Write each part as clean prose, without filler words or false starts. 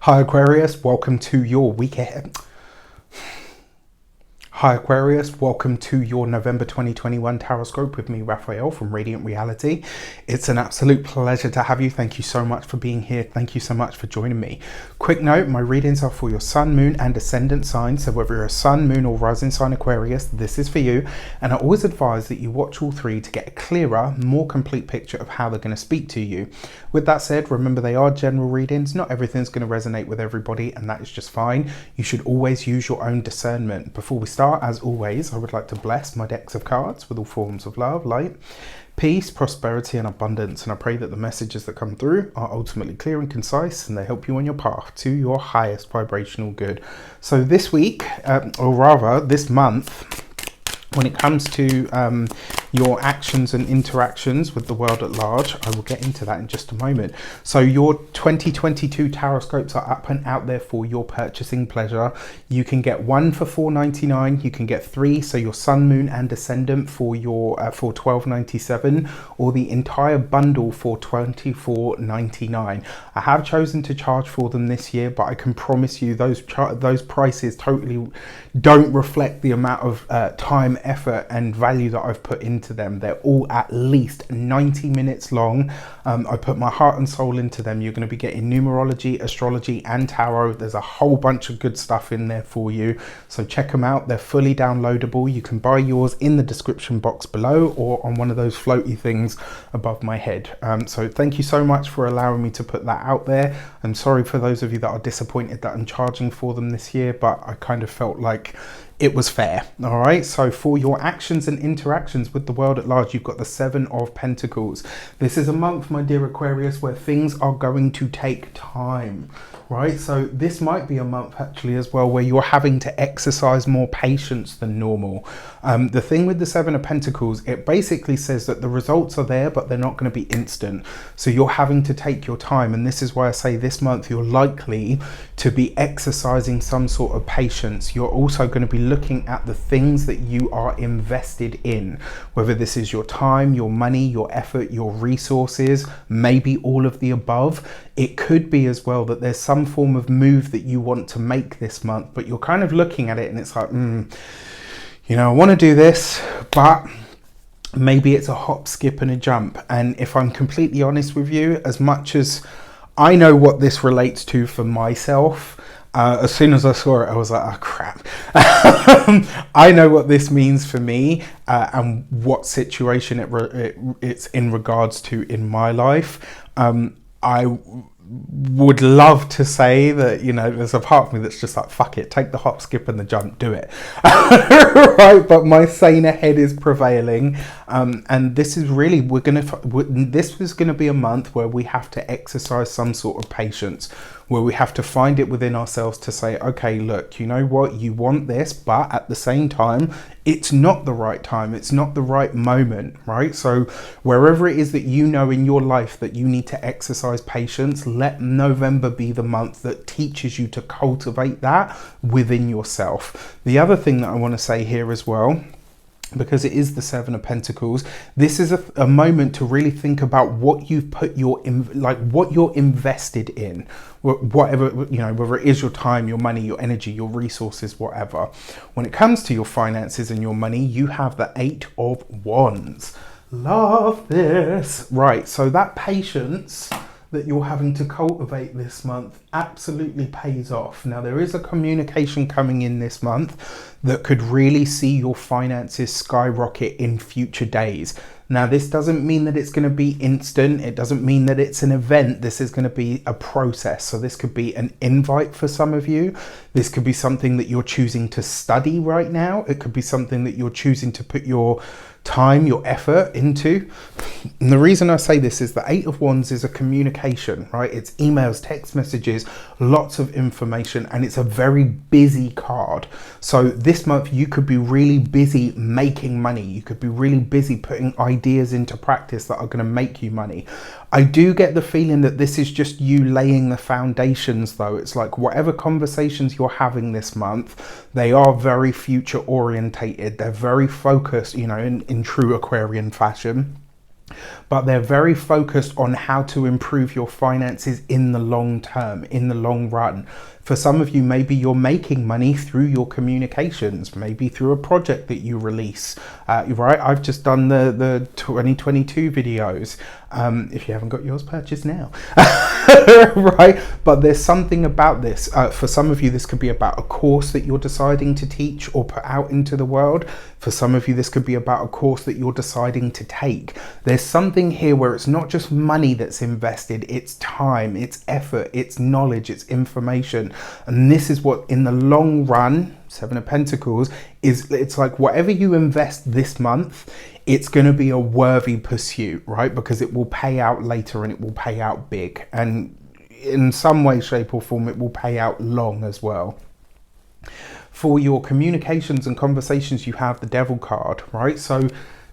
Hi Aquarius, welcome to your weekend. Hi Aquarius, welcome to your November 2021 Tarotscope with me, Raphael from Reydiant Reality. It's an absolute pleasure to have you. Thank you so much for being here. Thank you so much for joining me. Quick note, my readings are for your sun, moon and ascendant sign. So whether you're a sun, moon or rising sign Aquarius, this is for you. And I always advise that you watch all three to get a clearer, more complete picture of how they're going to speak to you. With that said, remember they are general readings. Not everything's going to resonate with everybody, and that is just fine. You should always use your own discernment. Before we start, as always, I would like to bless my decks of cards with all forms of love, light, peace, prosperity and abundance, and I pray that the messages that come through are ultimately clear and concise and they help you on your path to your highest vibrational good. So this week, or rather this month, when it comes to your actions and interactions with the world at large, I will get into that in just a moment. So your 2022 Tarotscopes are up and out there for your purchasing pleasure. You can get one for $4.99. You can get three, so your sun, moon and ascendant for your for $12.97, or the entire bundle for $24.99. I have chosen to charge for them this year, but I can promise you those prices totally don't reflect the amount of time, effort and value that I've put into them. They're all at least 90 minutes long. I put my heart and soul into them. You're going to be getting numerology, astrology and tarot. There's a whole bunch of good stuff in there for you, so check them out. They're fully downloadable. You can buy yours in the description box below or on one of those floaty things above my head. So thank you so much for allowing me to put that out there. I'm sorry for those of you that are disappointed that I'm charging for them this year, but I kind of felt like it was fair. All right, so for your actions and interactions with the world at large, you've got the Seven of Pentacles. This is a month, my dear Aquarius, where things are going to take time, right? So this might be a month actually as well where you're having to exercise more patience than normal. The thing with the Seven of Pentacles, it basically says that the results are there, but they're not going to be instant. So you're having to take your time. And this is why I say this month, you're likely to be exercising some sort of patience. You're also going to be looking at the things that you are invested in, whether this is your time, your money, your effort, your resources, maybe all of the above. It could be as well that there's some form of move that you want to make this month, but you're kind of looking at it and it's like, you know, I want to do this, but maybe it's a hop, skip and a jump. And if I'm completely honest with you, as much as I know what this relates to for myself, as soon as I saw it, I was like, oh crap. I know what this means for me and what situation it's in regards to in my life. I would love to say that, you know, there's a part of me that's just like, fuck it, take the hop, skip and the jump, do it. Right, but my saner head is prevailing, and this is really, this is going to be a month where we have to exercise some sort of patience, where we have to find it within ourselves to say, okay, look, you know what, you want this, but at the same time, it's not the right time, it's not the right moment, right? So wherever it is that you know in your life that you need to exercise patience, let November be the month that teaches you to cultivate that within yourself. The other thing that I want to say here as well, because it is the Seven of Pentacles, this is a moment to really think about what you've put what you're invested in, whatever, you know, whether it is your time, your money, your energy, your resources, whatever. When it comes to your finances and your money, you have the Eight of Wands. Love this. Right, so that patience that you're having to cultivate this month absolutely pays off. Now, there is a communication coming in this month that could really see your finances skyrocket in future days. Now, this doesn't mean that it's going to be instant. It doesn't mean that it's an event. This is going to be a process. So this could be an invite for some of you. This could be something that you're choosing to study right now. It could be something that you're choosing to put your time, your effort into. And the reason I say this is the Eight of Wands is a communication, right? It's emails, text messages, lots of information, and it's a very busy card. So this month you could be really busy making money. You could be really busy putting ideas into practice that are going to make you money. I do get the feeling that this is just you laying the foundations though. It's like whatever conversations you're having this month, they are very future orientated. They're very focused, you know, in true Aquarian fashion. but they're very focused on how to improve your finances in the long term, in the long run. For some of you, maybe you're making money through your communications, maybe through a project that you release, right? I've just done the 2022 videos. If you haven't got yours, purchase now. Right? But there's something about this. For some of you, this could be about a course that you're deciding to teach or put out into the world. For some of you, this could be about a course that you're deciding to take. There's something here where it's not just money that's invested, it's time, it's effort, it's knowledge, it's information. And this is what, in the long run, Seven of Pentacles, it's like whatever you invest this month, it's going to be a worthy pursuit, right? Because it will pay out later, and it will pay out big. And in some way, shape or form, it will pay out long as well. For your communications and conversations, you have the Devil card, right? So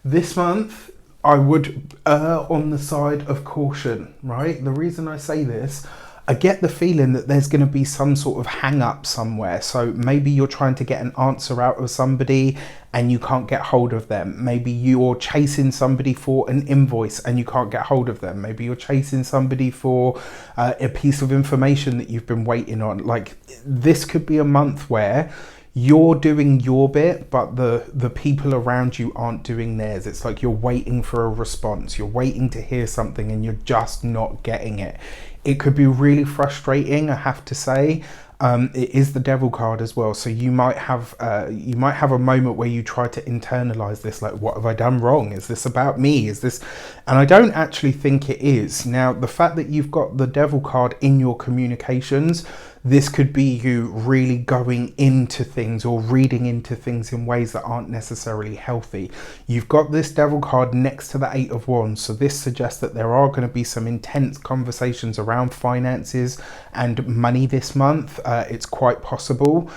this month, I would err on the side of caution, right? The reason I say this, I get the feeling that there's going to be some sort of hang up somewhere. So maybe you're trying to get an answer out of somebody and you can't get hold of them. Maybe you're chasing somebody for an invoice and you can't get hold of them. Maybe you're chasing somebody for a piece of information that you've been waiting on. Like, this could be a month where you're doing your bit, but the people around you aren't doing theirs. It's like you're waiting for a response. You're waiting to hear something and you're just not getting it. It could be really frustrating, I have to say. It is the Devil card as well, so you might have a moment where you try to internalize this, like, what have I done wrong? Is this about me? Is this? And I don't actually think it is. Now, the fact that you've got the Devil card in your communications, this could be you really going into things or reading into things in ways that aren't necessarily healthy. You've got this Devil card next to the Eight of Wands, so this suggests that there are going to be some intense conversations around finances and money this month. It's quite possible.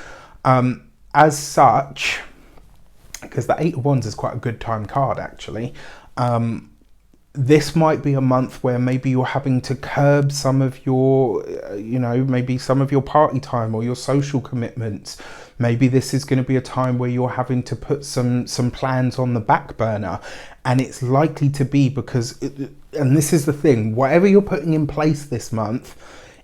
As such, because the Eight of Wands is quite a good time card, actually, this might be a month where maybe you're having to curb some of your, maybe some of your party time or your social commitments. Maybe this is going to be a time where you're having to put some plans on the back burner. And it's likely to be because, and this is the thing, whatever you're putting in place this month,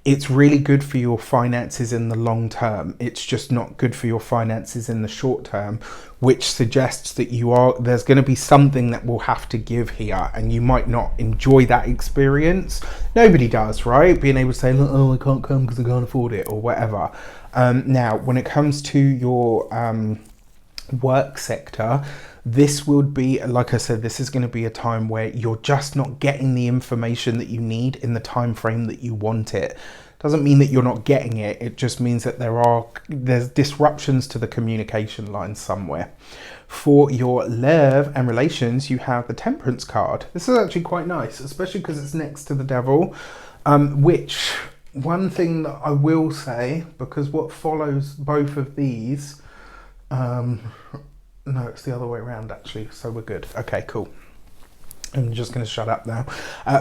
it's really good for your finances in the long term. It's just not good for your finances in the short term, which suggests that there's going to be something that will have to give here, and you might not enjoy that experience. Nobody does, right? Being able to say, oh, I can't come because I can't afford it, or whatever. Now, when it comes to your work sector, this would be, like I said, this is going to be a time where you're just not getting the information that you need in the time frame that you want it. Doesn't mean that you're not getting it. It just means that there's disruptions to the communication line somewhere. For your love and relations, you have the Temperance card. This is actually quite nice, especially because it's next to the Devil, which, one thing that I will say, because what follows both of these, no, it's the other way around, actually, so we're good. Okay, cool. I'm just going to shut up now.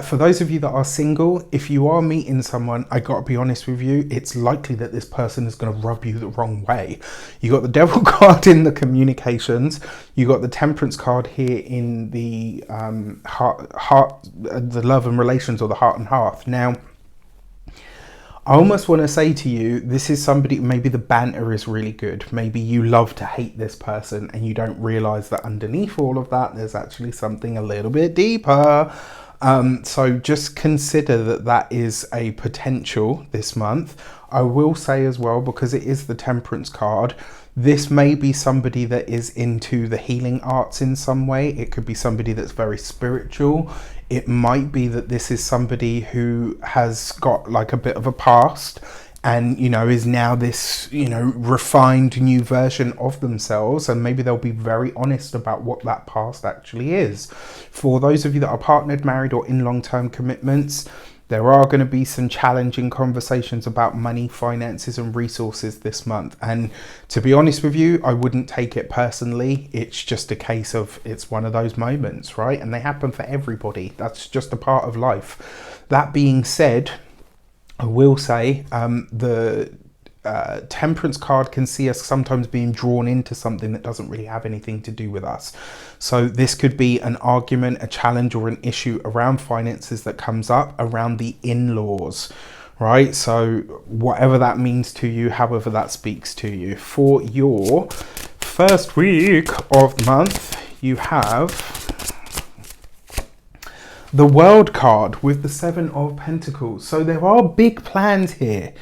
For those of you that are single, if you are meeting someone, I got to be honest with you, it's likely that this person is going to rub you the wrong way. You got the Devil card in the communications. You got the Temperance card here in the the love and relations, or the heart and hearth. Now, I almost want to say to you, this is somebody, maybe the banter is really good. Maybe you love to hate this person and you don't realize that underneath all of that, there's actually something a little bit deeper. So just consider that that is a potential this month. I will say as well, because it is the Temperance card, this may be somebody that is into the healing arts in some way. It could be somebody that's very spiritual. It might be that this is somebody who has got like a bit of a past and, is now this, refined new version of themselves. And maybe they'll be very honest about what that past actually is. For those of you that are partnered, married, or in long-term commitments, there are going to be some challenging conversations about money, finances, and resources this month. And to be honest with you, I wouldn't take it personally. It's just a case of, it's one of those moments, right? And they happen for everybody. That's just a part of life. That being said, I will say the Temperance card can see us sometimes being drawn into something that doesn't really have anything to do with us. So this could be an argument, a challenge, or an issue around finances that comes up around the in-laws, right? So whatever that means to you, however that speaks to you. For your first week of the month, you have the World card with the 7 of Pentacles. So there are big plans here,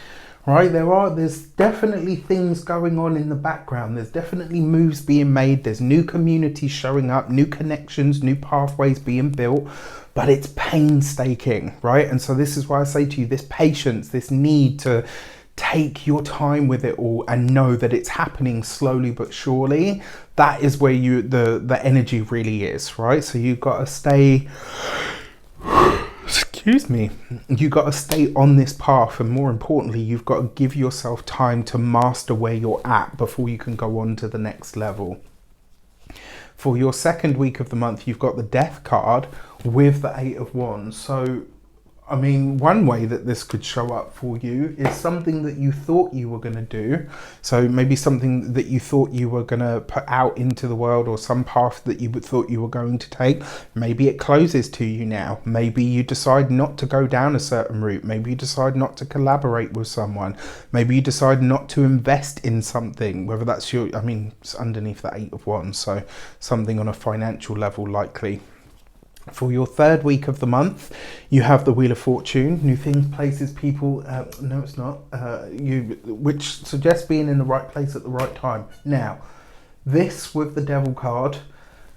right? There's definitely things going on in the background. There's definitely moves being made. There's new communities showing up, new connections, new pathways being built, but it's painstaking, right? And so this is why I say to you, this patience, this need to take your time with it all and know that it's happening slowly but surely. That is where the energy really is, right? So you've got to stay, excuse me, you got to stay on this path, and more importantly, you've got to give yourself time to master where you're at before you can go on to the next level. For your second week of the month, you've got the Death card with the 8 of Wands. So I mean, one way that this could show up for you is something that you thought you were going to do. So maybe something that you thought you were going to put out into the world, or some path that you thought you were going to take. Maybe it closes to you now. Maybe you decide not to go down a certain route. Maybe you decide not to collaborate with someone. Maybe you decide not to invest in something, whether that's your, I mean, it's underneath the 8 of Wands. So something on a financial level likely. For your third week of the month, you have the Wheel of Fortune, new things, places, people. No, it's not. Which suggests being in the right place at the right time. Now, this with the Devil card,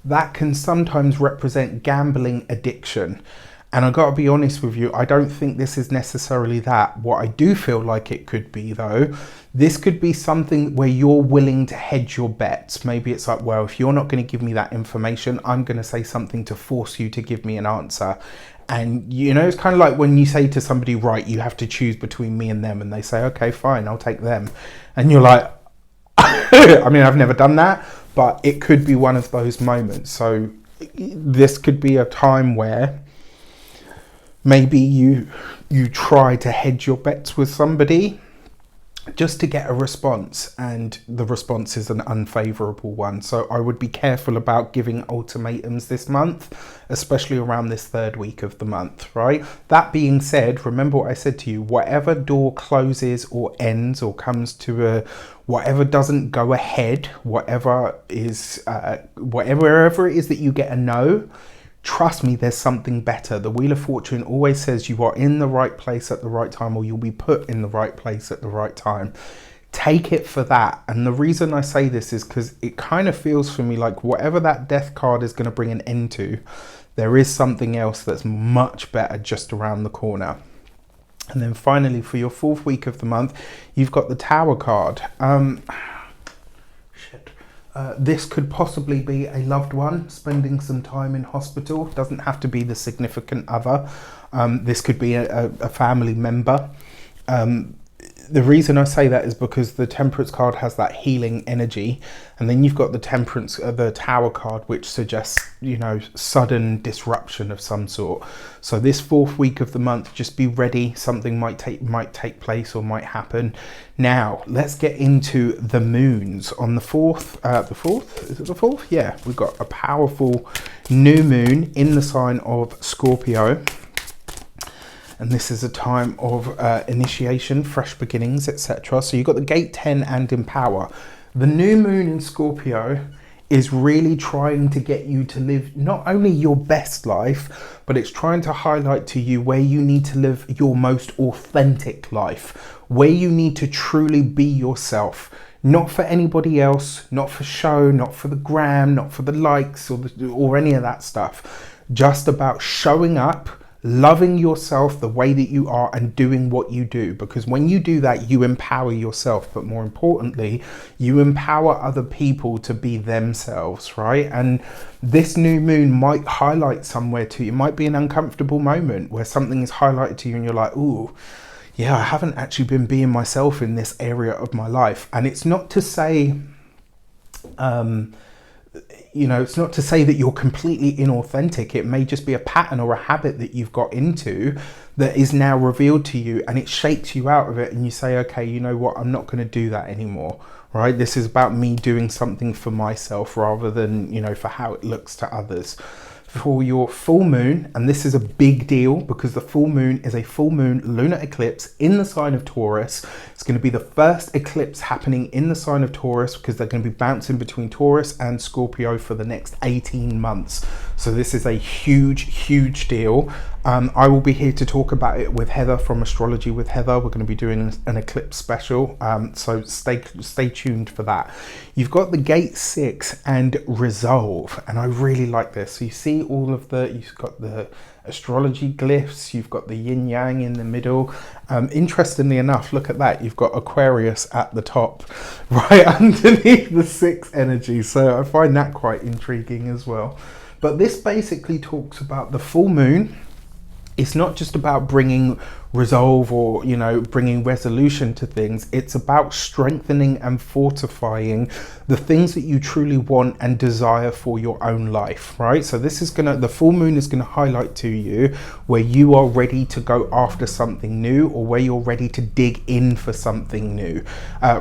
that can sometimes represent gambling addiction. And I got to be honest with you, I don't think this is necessarily that. What I do feel like it could be, though, this could be something where you're willing to hedge your bets. Maybe it's like, well, if you're not going to give me that information, I'm going to say something to force you to give me an answer. And, you know, it's kind of like when you say to somebody, right, you have to choose between me and them. And they say, okay, fine, I'll take them. And you're like, I mean, I've never done that, but it could be one of those moments. So this could be a time where maybe you try to hedge your bets with somebody just to get a response, and the response is an unfavorable one. So I would be careful about giving ultimatums this month, especially around this third week of the month, right? That being said, remember what I said to you, whatever door closes or ends or comes to whatever doesn't go ahead, whatever it is that you get a no, trust me, there's something better. The Wheel of Fortune always says you are in the right place at the right time, or you'll be put in the right place at the right time. Take it for that. And the reason I say this is because it kind of feels for me like whatever that Death card is going to bring an end to, there is something else that's much better just around the corner. And then finally, for your fourth week of the month, you've got the Tower card. This could possibly be a loved one spending some time in hospital. Doesn't have to be the significant other. This could be a family member. The reason I say that is because the Temperance card has that healing energy, and then you've got the the Tower card, which suggests, you know, sudden disruption of some sort. So this fourth week of the month, just be ready. Something might take place or might happen. Now let's get into the moons on the fourth. Is it the fourth? Yeah, we've got a powerful new moon in the sign of Scorpio. And this is a time of initiation, fresh beginnings, etc. So you've got the Gate 10 and Empower. The new moon in Scorpio is really trying to get you to live not only your best life, but it's trying to highlight to you where you need to live your most authentic life, where you need to truly be yourself. Not for anybody else, not for show, not for the gram, not for the likes or any of that stuff. Just about showing up, loving yourself the way that you are, and doing what you do. Because when you do that, you empower yourself, but more importantly, you empower other people to be themselves, right? And this new moon might highlight somewhere to you. It might be an uncomfortable moment where something is highlighted to you and you're like, ooh, yeah, I haven't actually been being myself in this area of my life. And it's not to say, it's not to say that you're completely inauthentic. It may just be a pattern or a habit that you've got into that is now revealed to you, and it shakes you out of it, and you say, okay, you know what, I'm not going to do that anymore, right? This is about me doing something for myself rather than, you know, for how it looks to others. For your full moon, and this is a big deal because the full moon is a full moon lunar eclipse in the sign of Taurus. It's going to be the first eclipse happening in the sign of Taurus because they're going to be bouncing between Taurus and Scorpio for the next 18 months. So this is a huge deal. I will be here to talk about it with Heather from Astrology with Heather. We're going to be doing an eclipse special, so stay tuned for that. You've got the gate 6 and resolve, and I really like this. So you see all of you've got the astrology glyphs, you've got the yin yang in the middle. Interestingly enough, look at that, you've got Aquarius at the top right underneath the 6 energy, so I find that quite intriguing as well. But this basically talks about the full moon. It's not just about bringing resolve or, you know, bringing resolution to things. It's about strengthening and fortifying the things that you truly want and desire for your own life, right? So this is the full moon is gonna highlight to you where you are ready to go after something new, or where you're ready to dig in for something new.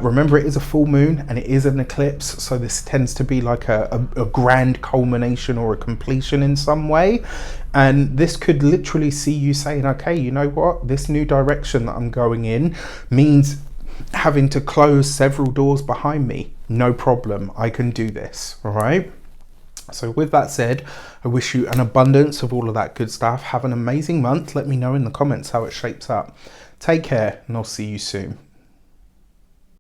Remember, it is a full moon and it is an eclipse, so this tends to be like a grand culmination or a completion in some way. And this could literally see you saying, okay, you know what, this new direction that I'm going in means having to close several doors behind me. No problem, I can do this, all right? So with that said, I wish you an abundance of all of that good stuff. Have an amazing month. Let me know in the comments how it shapes up. Take care, and I'll see you soon.